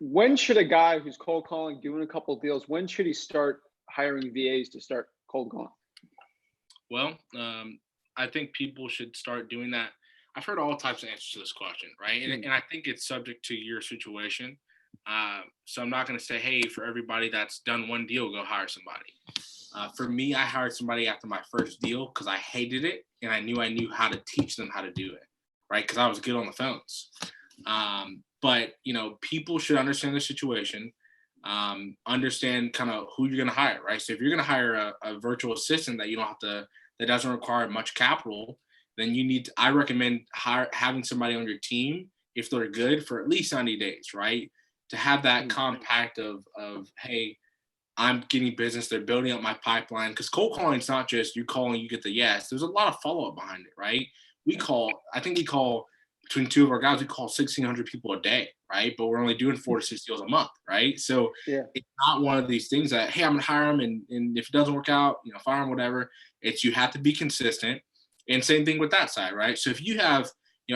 Speaker 1: when should a guy who's cold calling, doing a couple of deals, when should he start hiring VAs to start cold calling?
Speaker 2: Well, I think people should start doing that. I've heard all types of answers to this question, right? And I think it's subject to your situation. So I'm not going to say, hey, for everybody that's done one deal, go hire somebody. For me, I hired somebody after my first deal because I hated it and I knew how to teach them how to do it, right? Because I was good on the phones. But people should understand the situation, understand kind of who you're going to hire, right? So if you're going to hire a virtual assistant that doesn't require much capital, then I recommend having somebody on your team, if they're good, for at least 90 days, right? To have that compact of hey, I'm getting business, they're building up my pipeline. Because cold calling is not just you calling, you get the yes. There's a lot of follow-up behind it, right? I think we call between two of our guys, we call 1,600 people a day, right? But we're only doing 4 to 6 deals a month, right? So
Speaker 1: Yeah.
Speaker 2: it's not one of these things that, hey, I'm gonna hire him, and if it doesn't work out, fire him, whatever. It's you have to be consistent. And same thing with that side, right? So if you have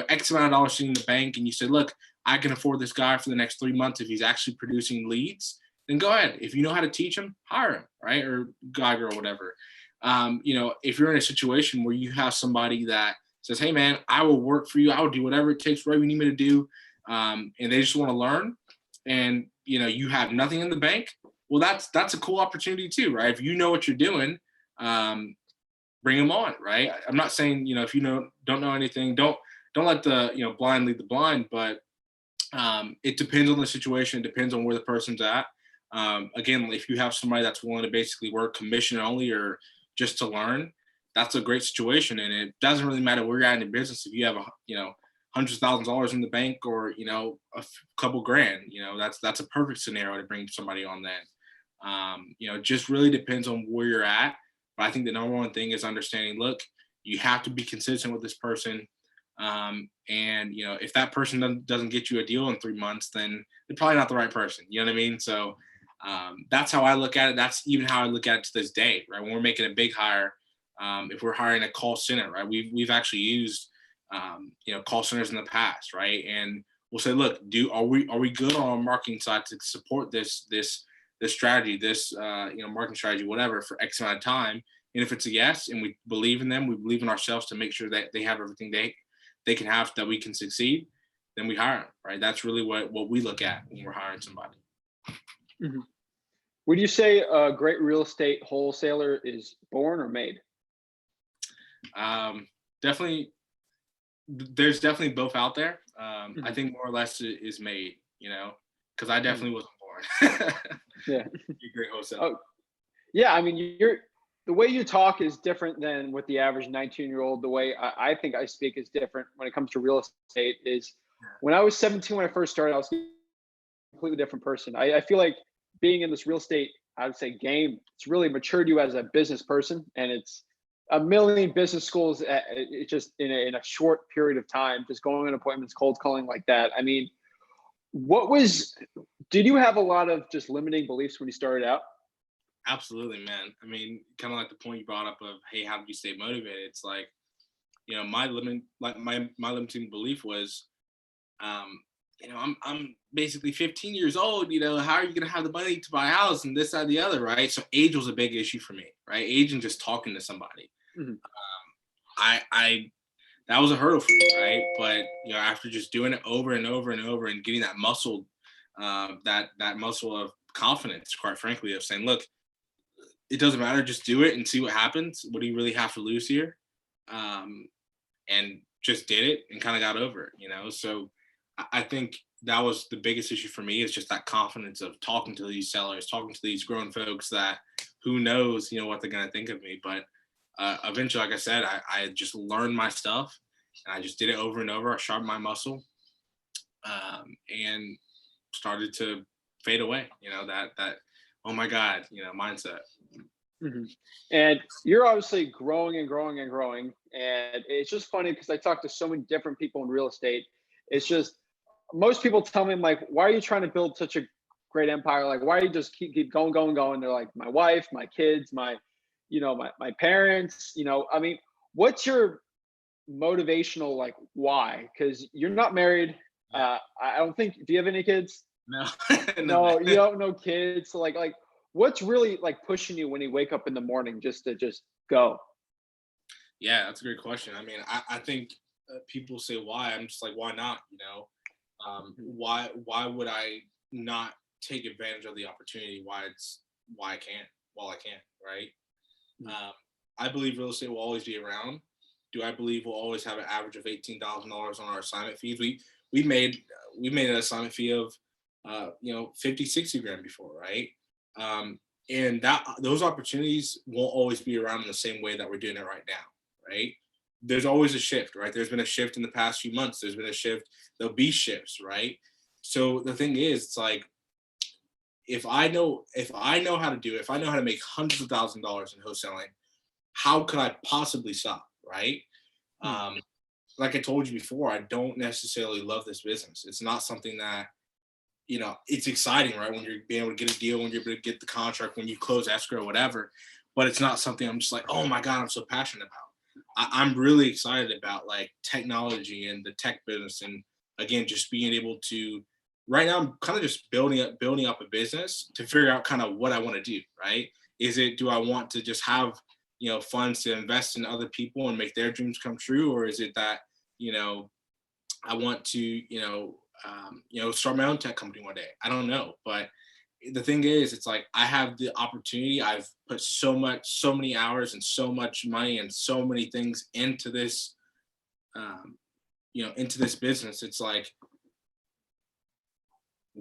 Speaker 2: X amount of dollars sitting in the bank, and you say, look, I can afford this guy for the next 3 months if he's actually producing leads, then go ahead. If you know how to teach him, hire him, right? Or guy, girl, whatever. If you're in a situation where you have somebody that says, hey man, I will work for you, I will do whatever it takes, whatever you need me to do, and they just want to learn, and you have nothing in the bank, well, that's a cool opportunity too, right? If you know what you're doing, bring them on, right? I'm not saying if you don't know anything, don't let the blind lead the blind, but it depends on the situation. It depends on where the person's at. Again, if you have somebody that's willing to basically work commission only or just to learn, that's a great situation. And it doesn't really matter where you're at in the business. If you have hundreds of thousands of dollars in the bank, or a couple grand, that's a perfect scenario to bring somebody on then. It just really depends on where you're at. But I think the number one thing is understanding, look, you have to be consistent with this person. If that person doesn't get you a deal in 3 months, then they're probably not the right person. You know what I mean? So that's how I look at it. That's even how I look at it to this day, right? When we're making a big hire, if we're hiring a call center, right? We've actually used, call centers in the past, right? And we'll say, look, are we good on our marketing side to support this strategy, this marketing strategy, whatever, for X amount of time? And if it's a yes, and we believe in them, we believe in ourselves to make sure that they have everything they can have, that we can succeed, then we hire them, right? That's really what we look at when we're hiring somebody.
Speaker 1: Mm-hmm. Would you say a great real estate wholesaler is born or made?
Speaker 2: Definitely, there's definitely both out there. I think more or less it is made, because I definitely wasn't born.
Speaker 1: Yeah.
Speaker 2: You're a great wholesaler.
Speaker 1: Oh, yeah. I mean, the way you talk is different than what the average 19-year-old. The way I think I speak is different when it comes to real estate. Is when I was 17, when I first started, I was a completely different person. I feel like being in this real estate, I would say, game, it's really matured you as a business person, and it's a million business schools. It's just in a short period of time, just going on appointments, cold calling like that. I mean, did you have a lot of just limiting beliefs when you started out?
Speaker 2: Absolutely, man. I mean, kind of like the point you brought up of, hey, how do you stay motivated? It's like, my limiting belief was, I'm basically 15 years old. How are you going to have the money to buy a house and this, that, the other, right? So age was a big issue for me, right? Age and just talking to somebody.
Speaker 1: Mm-hmm.
Speaker 2: That was a hurdle for me, right? But after just doing it over and over and over and getting that muscle, that muscle of confidence, quite frankly, of saying, look, it doesn't matter, just do it and see what happens. What do you really have to lose here? And just did it and kind of got over it, So I think that was the biggest issue for me, is just that confidence of talking to these sellers, talking to these grown folks that who knows, what they're going to think of me. But eventually, like I said, I just learned my stuff, and I just did it over and over. I sharpened my muscle, and started to fade away, that oh my God, mindset.
Speaker 1: Mm-hmm. And you're obviously growing and growing and growing. And it's just funny because I talk to so many different people in real estate. It's just, most people tell me, like, why are you trying to build such a great empire? Like, why do you just keep going, going, going? They're like, my wife, my kids, my parents, I mean, what's your motivational, like, why? Because you're not married. I don't think, do you have any kids?
Speaker 2: No.
Speaker 1: No, you don't know kids. So like what's really like pushing you when you wake up in the morning just to just go?
Speaker 2: Yeah, that's a great question. I mean, I think people say why. I'm just like, why not? Why would I not take advantage of the opportunity? Why I can't, right? I believe real estate will always be around. Do I believe we'll always have an average of $18,000 on our assignment fees? We made an assignment fee of 50, 60 grand before, right? And those opportunities won't always be around in the same way that we're doing it right now, right? There's always a shift, right? There's been a shift in the past few months. There's been a shift. There'll be shifts, right? So the thing is, it's like, if I know how to do it, if I know how to make hundreds of thousands of dollars in wholesaling, how could I possibly stop, right? like I told you before, I don't necessarily love this business. It's not something that, it's exciting, right? When you're being able to get a deal, when you're able to get the contract, when you close escrow, whatever. But it's not something I'm just like, oh my God, I'm so passionate about. I'm really excited about like technology and the tech business. And again, just being able to, right now, I'm kind of just building up a business to figure out kind of what I want to do, right? Do I want to just have, funds to invest in other people and make their dreams come true? Or is it that, I want to, start my own tech company one day? I don't know. But the thing is, it's like I have the opportunity. I've put so many hours and so much money and so many things into this, into this business. It's like,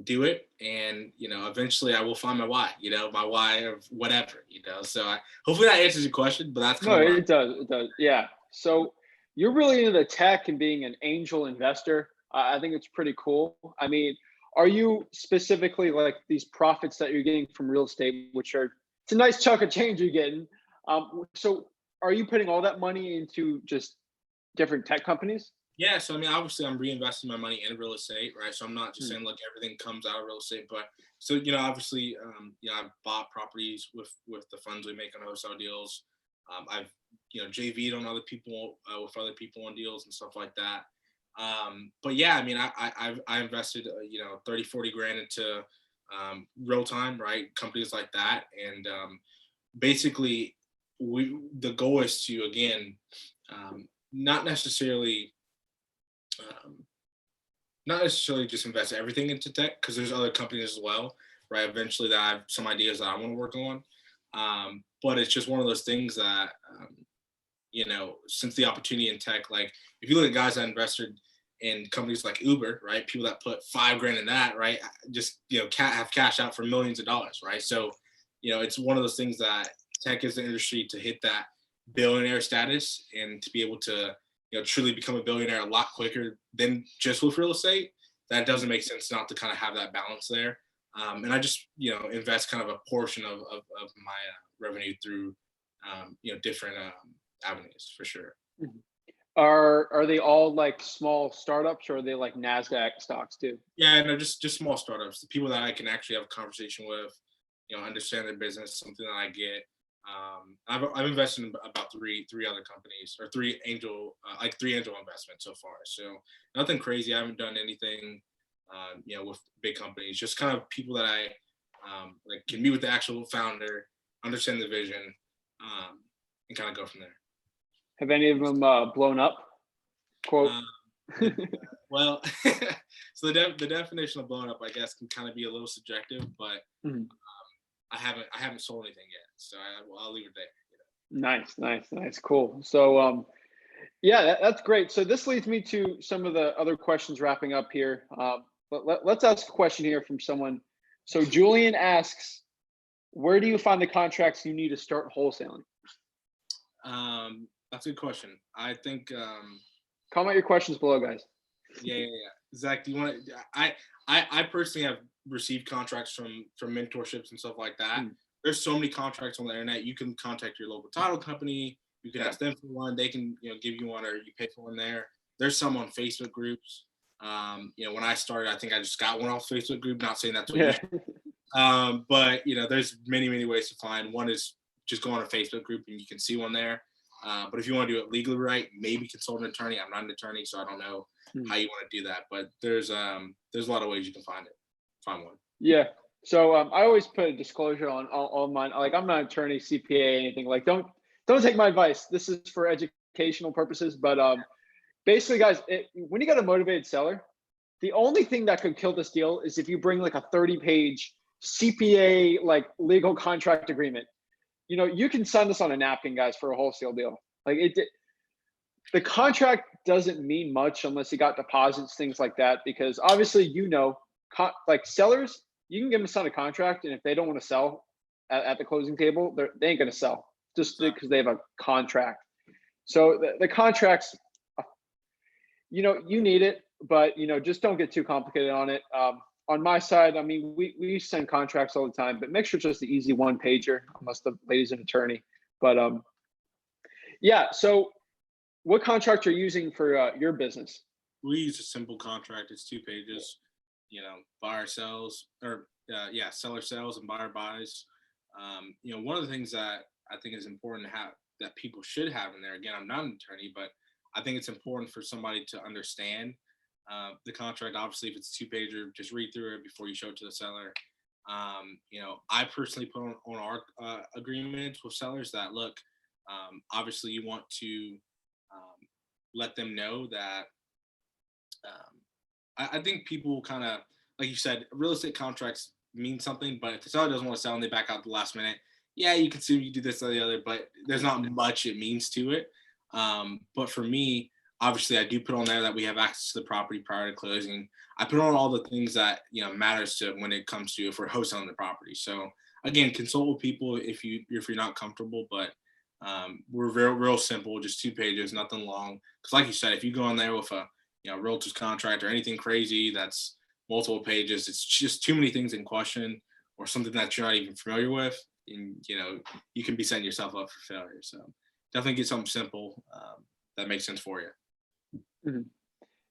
Speaker 2: do it, and eventually I will find my why, my why of whatever, so hopefully that answers your question, but that's
Speaker 1: No,
Speaker 2: kind of
Speaker 1: it does. Yeah. So you're really into the tech and being an angel investor. I think it's pretty cool. I mean, are you specifically like these profits that you're getting from real estate, which are, it's a nice chunk of change you're getting. So are you putting all that money into just different tech companies?
Speaker 2: yeah. So I mean, obviously I'm reinvesting my money in real estate, right? So I'm not just
Speaker 1: Hmm.
Speaker 2: saying like everything comes out of real estate, but so obviously I've bought properties with the funds we make on wholesale deals. I've JV'd on other people, with other people on deals and stuff like that. But yeah, I mean, I invested 30-40 grand into real time, right? Companies like that. And basically the goal is to, again, not necessarily um, not necessarily just invest everything into tech, because there's other companies as well, right? Eventually that I have some ideas that I want to work on. But it's just one of those things that since the opportunity in tech, like if you look at guys that invested in companies like Uber, right? People that put 5 grand in that, right? Just, have cash out for millions of dollars, right? So, it's one of those things that tech is the industry to hit that billionaire status and to be able to, truly become a billionaire a lot quicker than just with real estate. That doesn't make sense not to kind of have that balance there. And I just, invest kind of a portion of my revenue through, different avenues for sure.
Speaker 1: Mhm. Are they all like small startups, or are they like NASDAQ stocks too?
Speaker 2: Yeah, no, just small startups, the people that I can actually have a conversation with, understand their business, something that I get. I've invested in about three other companies, or three angel investments so far. So nothing crazy. I haven't done anything, with big companies. Just kind of people that I like can meet with the actual founder, understand the vision, and kind of go from there.
Speaker 1: Have any of them blown up? Quote.
Speaker 2: Um, the, well, so the definition of blown up, I guess, can kind of be a little subjective, but
Speaker 1: Mhm.
Speaker 2: I haven't sold anything yet, so I'll leave it there.
Speaker 1: Nice, nice, nice, cool. So, yeah, that's great. So this leads me to some of the other questions wrapping up here. Let's ask a question here from someone. So Julian asks, where do you find the contracts you need to start wholesaling?
Speaker 2: That's a good question. I think,
Speaker 1: Comment your questions below, guys.
Speaker 2: yeah. Zach, do you want to? I personally have received contracts from mentorships and stuff like that.
Speaker 1: Mm.
Speaker 2: There's so many contracts on the internet. You can contact your local title company. You can ask them for one. They can give you one, or you pay for one there. There's some on Facebook groups. When I started, I think I just got one off Facebook group. Not saying that's what you
Speaker 1: Yeah.
Speaker 2: should. But there's many ways to find. One is just go on a Facebook group and you can see one there. But if you want to do it legally right, maybe consult an attorney. I'm not an attorney, so I don't know how you want to do that. But there's a lot of ways you can find one.
Speaker 1: Yeah. So I always put a disclosure on mine. Like, I'm not an attorney, CPA, anything. Like, don't take my advice. This is for educational purposes. But basically, guys, when you got a motivated seller, the only thing that could kill this deal is if you bring like a 30-page CPA like legal contract agreement. You can sign this on a napkin, guys, for a wholesale deal. Like the contract doesn't mean much unless you got deposits, things like that. Because obviously, like sellers, you can give them a sign a contract, and if they don't want to sell at the closing table, they ain't gonna sell just because they have a contract. So the contracts, you need it, but just don't get too complicated on it. On my side, I mean, we send contracts all the time, but make sure it's just the easy one pager, unless the lady's an attorney. But yeah, so what contract are you using for your business?
Speaker 2: We use a simple contract. It's 2 pages. Buyer sells, or yeah, seller sells and buyer buys. One of the things that I think is important to have, that people should have in there. Again, I'm not an attorney, but I think it's important for somebody to understand the contract. Obviously, if it's 2 pager, just read through it before you show it to the seller. I personally put on our agreements with sellers that, look, obviously you want to let them know that I think people kind of, like you said, real estate contracts mean something, but if the seller doesn't want to sell and they back out at the last minute, yeah, you can sue, you do this or the other, but there's not much it means to it. But for me, obviously, I do put on there that we have access to the property prior to closing. I put on all the things that matters to when it comes to if we're wholesaling the property. So again, consult with people if you're not comfortable, but we're real simple, just 2 pages, nothing long. Because like you said, if you go on there with a realtor's contract or anything crazy that's multiple pages, it's just too many things in question or something that you're not even familiar with, and you can be setting yourself up for failure. So definitely get something simple that makes sense for you.
Speaker 1: Mhm.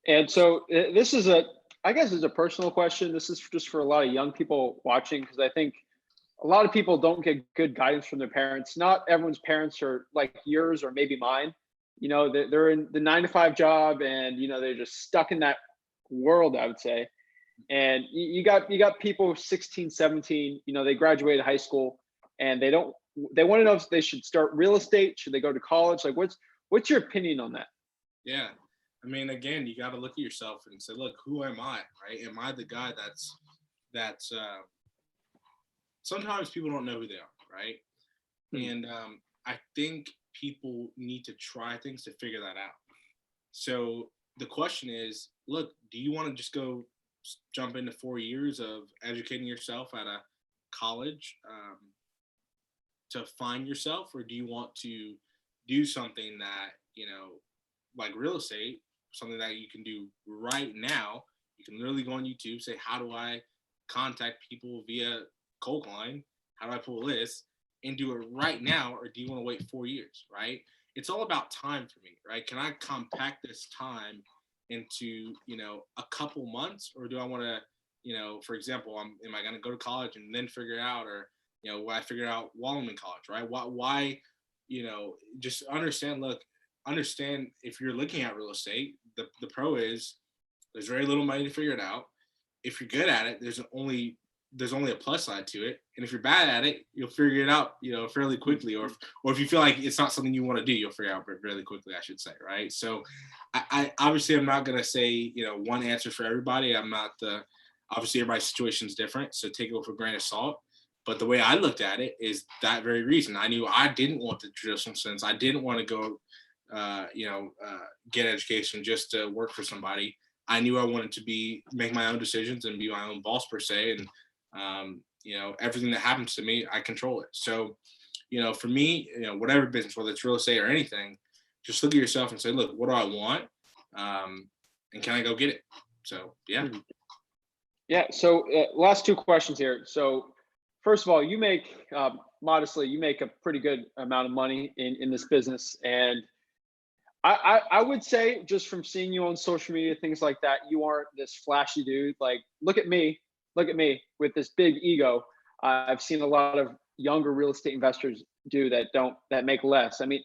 Speaker 1: And so this is I guess it's a personal question. This is just for a lot of young people watching, because I think a lot of people don't get good guidance from their parents. Not everyone's parents are like yours or maybe mine. They're in the 9 to 5 job, and they're just stuck in that world, I would say. And you got people 16, 17, they graduated high school, and they want to know if they should start real estate, should they go to college? Like, what's your opinion on that?
Speaker 2: Yeah. I mean, again, you got to look at yourself and say, look, who am I, right? Am I the guy that's sometimes people don't know who they are, right?
Speaker 1: Hmm.
Speaker 2: And I think people need to try things to figure that out. So the question is, look, do you want to just go jump into 4 years of educating yourself at a college to find yourself, or do you want to do something that, like real estate, something that you can do right now? You can literally go on YouTube, say, how do I contact people via cold line? How do I pull a list and do it right now? Or do you want to wait 4 years, right? It's all about time for me, right? Can I compact this time into, a couple months, or do I want to, for example, am I going to go to college and then figure it out, or, will I figure it out while I'm in college, right? Why, just understand if you're looking at real estate, the pro is there's very little money to figure it out. If you're good at it, there's only a plus side to it. And if you're bad at it, you'll figure it out, fairly quickly. Or if you feel like it's not something you want to do, you'll figure it out really quickly, I should say, right? So I obviously I'm not gonna say, one answer for everybody. Obviously everybody's situation is different, so take it with a grain of salt. But the way I looked at it is that very reason. I knew I didn't want the traditional sense. I didn't want to go get education just to work for somebody. I knew I wanted to make my own decisions and be my own boss per se. And everything that happens to me, I control it. So, for me, whatever business, whether it's real estate or anything, just look at yourself and say, look, what do I want? And can I go get it? So, yeah.
Speaker 1: Mhm. Yeah. So last two questions here. So first of all, you make modestly, you make a pretty good amount of money in this business, and I would say, just from seeing you on social media, things like that, you aren't this flashy dude. Like, look at me with this big ego. I've seen a lot of younger real estate investors do that make less. I mean,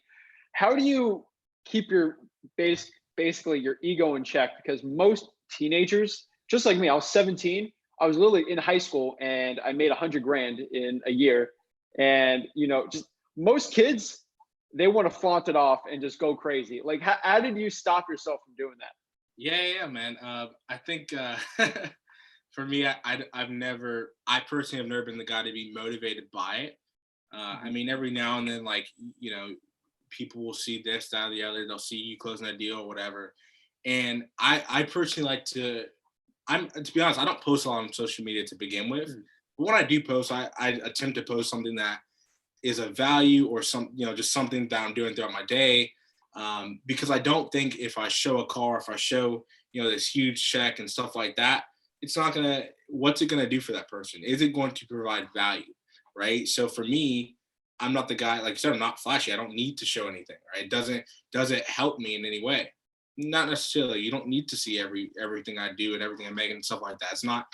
Speaker 1: how do you keep your basically your ego in check? Because most teenagers, just like me, I was 17. I was literally in high school, and I made 100 grand in a year. And just most kids, they want to flaunt it off and just go crazy. Like, how did you stop yourself from doing that?
Speaker 2: Yeah, man. I think for me, I personally have never been the guy to be motivated by it. I
Speaker 1: Mhm.
Speaker 2: mean, every now and then, like, people will see this, that, or the other. They'll see you closing a deal or whatever. And I personally like to be honest, I don't post a lot on social media to begin with.
Speaker 1: Mhm.
Speaker 2: But when I do post, I attempt to post something that is of value, or just something that I'm doing throughout my day. Because I don't think if I show a car, if I show, this huge check and stuff like that, what's it gonna do for that person? Is it going to provide value? Right. So for me, I'm not the guy, like you said, I'm not flashy. I don't need to show anything, right? Doesn't help me in any way. Not necessarily. You don't need to see everything I do and everything I make and stuff like that. It's not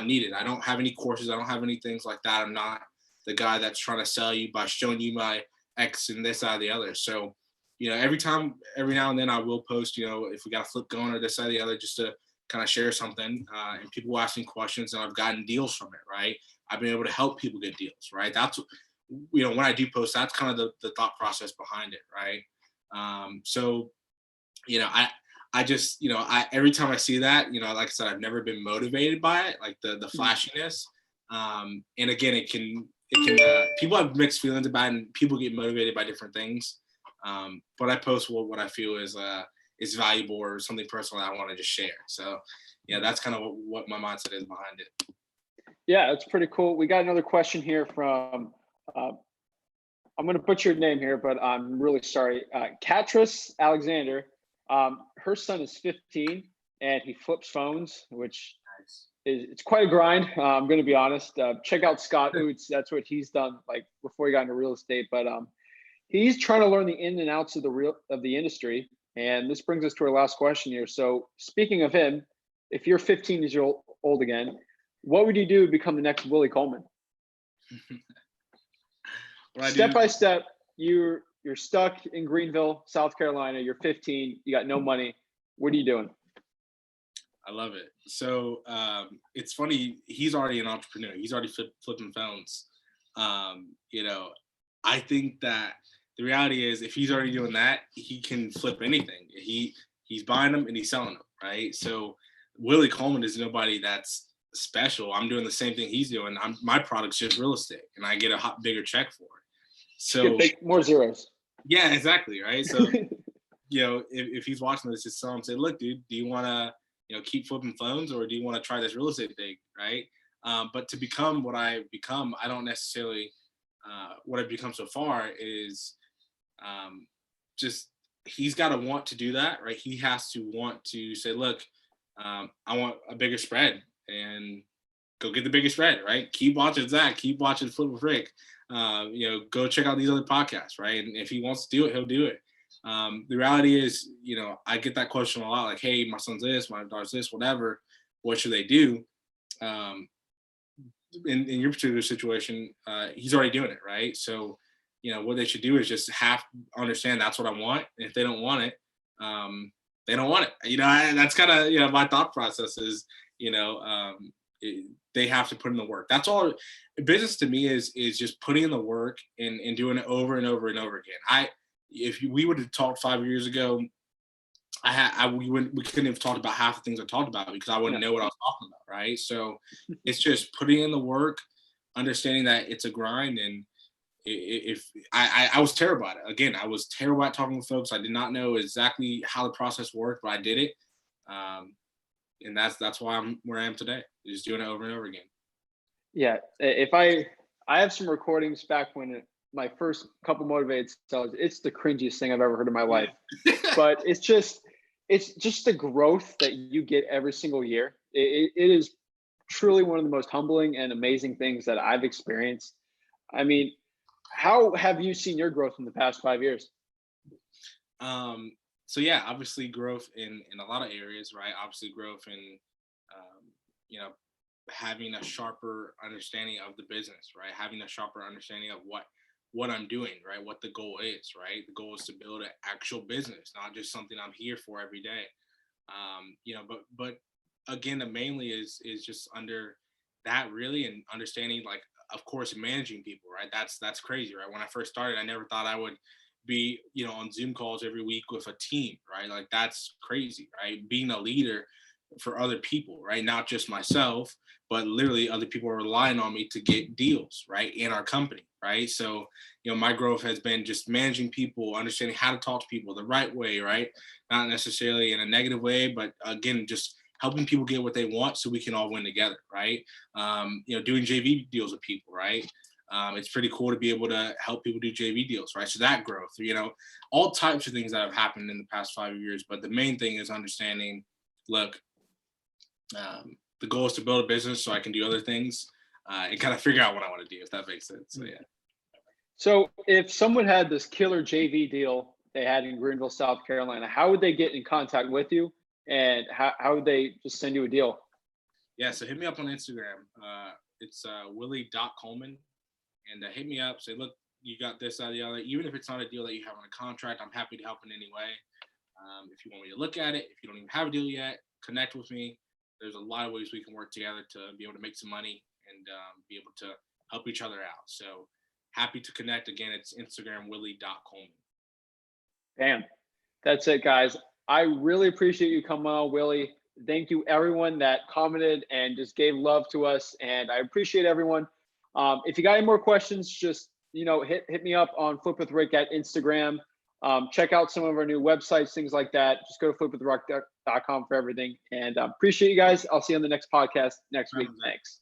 Speaker 2: needed. I don't have any courses. I don't have any things like that. I'm not the guy that's trying to sell you by showing you my X and this, that, or the other. So, every now and then I will post, if we got a flip going or this, that, or the other, just to kind of share something. And people will ask me questions and I've gotten deals from it, right? I've been able to help people get deals, right? That's, when I do post, that's kind of the thought process behind it, right? So, I just, every time I see that, like I said, I've never been motivated by it, like the flashiness. And again, it can, people have mixed feelings about it and people get motivated by different things. But I post what I feel is valuable or something personal that I want to just share. So, that's kind of what my mindset is behind it.
Speaker 1: Yeah, that's pretty cool. We got another question here from, I'm going to butcher your name here, but I'm really sorry. Katris Alexander. Her son is 15 and he flips phones, which it's quite a grind. I'm going to be honest. Check out Scott Oots. That's what he's done like before he got into real estate. But he's trying to learn the in and outs of the industry. And this brings us to our last question here. So speaking of him, if you're 15 years old again, what would you do to become the next Willie Coleman? Step by step, you're stuck in Greenville, South Carolina. You're 15. You got no money. What are you doing?
Speaker 2: I love it. So it's funny. He's already an entrepreneur. He's already flipping phones. I think that the reality is, if he's already doing that, he can flip anything. He's buying them and he's selling them, right? So Willie Coleman is nobody that's special. I'm doing the same thing he's doing. My product's just real estate, and I get a bigger check for it. So
Speaker 1: more zeros.
Speaker 2: Yeah, exactly, right? So if he's watching this, just tell him, say, look, dude, do you want to keep flipping phones, or do you want to try this real estate thing, right? But to become what I've become, I don't necessarily what I've become so far is just he's got to want to do that, right? He has to want to say, look, I want a bigger spread, and go get the biggest spread, right? Keep watching Zach, keep watching Flip with Rick. Go check out these other podcasts, right? And if he wants to do it, he'll do it. The reality is, I get that question a lot, like, hey, my son's this, my daughter's this, whatever. What should they do? In your particular situation, he's already doing it, right? So, what they should do is just understand that's what I want. And if they don't want it, they don't want it. That's kind of, my thought process is, they have to put in the work. That's all. Business to me is just putting in the work and doing it over and over and over again. If we would have talked 5 years ago, we couldn't have talked about half the things I talked about because I wouldn't know what I was talking about, right? So it's just putting in the work, understanding that it's a grind. And if I was terrible at it. Again, I was terrible at talking with folks. I did not know exactly how the process worked, but I did it. And that's why I'm where I am today, just doing it over and over again.
Speaker 1: Yeah. If I have some recordings back when my first couple motivated sellers, it's the cringiest thing I've ever heard in my life. But it's just the growth that you get every single year. It is truly one of the most humbling and amazing things that I've experienced. I mean, how have you seen your growth in the past 5 years?
Speaker 2: So yeah, obviously growth in a lot of areas, right? Obviously growth in, having a sharper understanding of the business, right? Having a sharper understanding of what I'm doing, right? What the goal is, right? The goal is to build an actual business, not just something I'm here for every day. But again, the mainly is just under that really, and understanding, like, of course, managing people, right? That's crazy, right? When I first started, I never thought I would be, on Zoom calls every week with a team, right? Like, that's crazy, right? Being a leader for other people, right? Not just myself, but literally other people are relying on me to get deals, right? In our company, right? So, my growth has been just managing people, understanding how to talk to people the right way, right? Not necessarily in a negative way, but again, just helping people get what they want so we can all win together, right? Doing JV deals with people, right? It's pretty cool to be able to help people do JV deals, right? So that growth, all types of things that have happened in the past 5 years. But the main thing is understanding, look, the goal is to build a business so I can do other things and kind of figure out what I want to do, if that makes sense. So yeah.
Speaker 1: So if someone had this killer JV deal they had in Greenville, South Carolina, how would they get in contact with you, and how would they just send you a deal?
Speaker 2: Yeah, so hit me up on Instagram. It's Willie.Coleman. And hit me up, say, look, you got this, that, the other. Even if it's not a deal that you have on a contract, I'm happy to help in any way. If you want me to look at it, if you don't even have a deal yet, connect with me. There's a lot of ways we can work together to be able to make some money and be able to help each other out. So happy to connect. Again, it's Instagram, Willie.Coleman.
Speaker 1: Bam. That's it, guys. I really appreciate you coming on, Willie. Thank you, everyone that commented and just gave love to us. And I appreciate everyone. If you got any more questions, just hit me up on Flip with Rick at Instagram. Check out some of our new websites, things like that. Just go to flipwithrick.com for everything. And appreciate you guys. I'll see you on the next podcast next week. Thanks.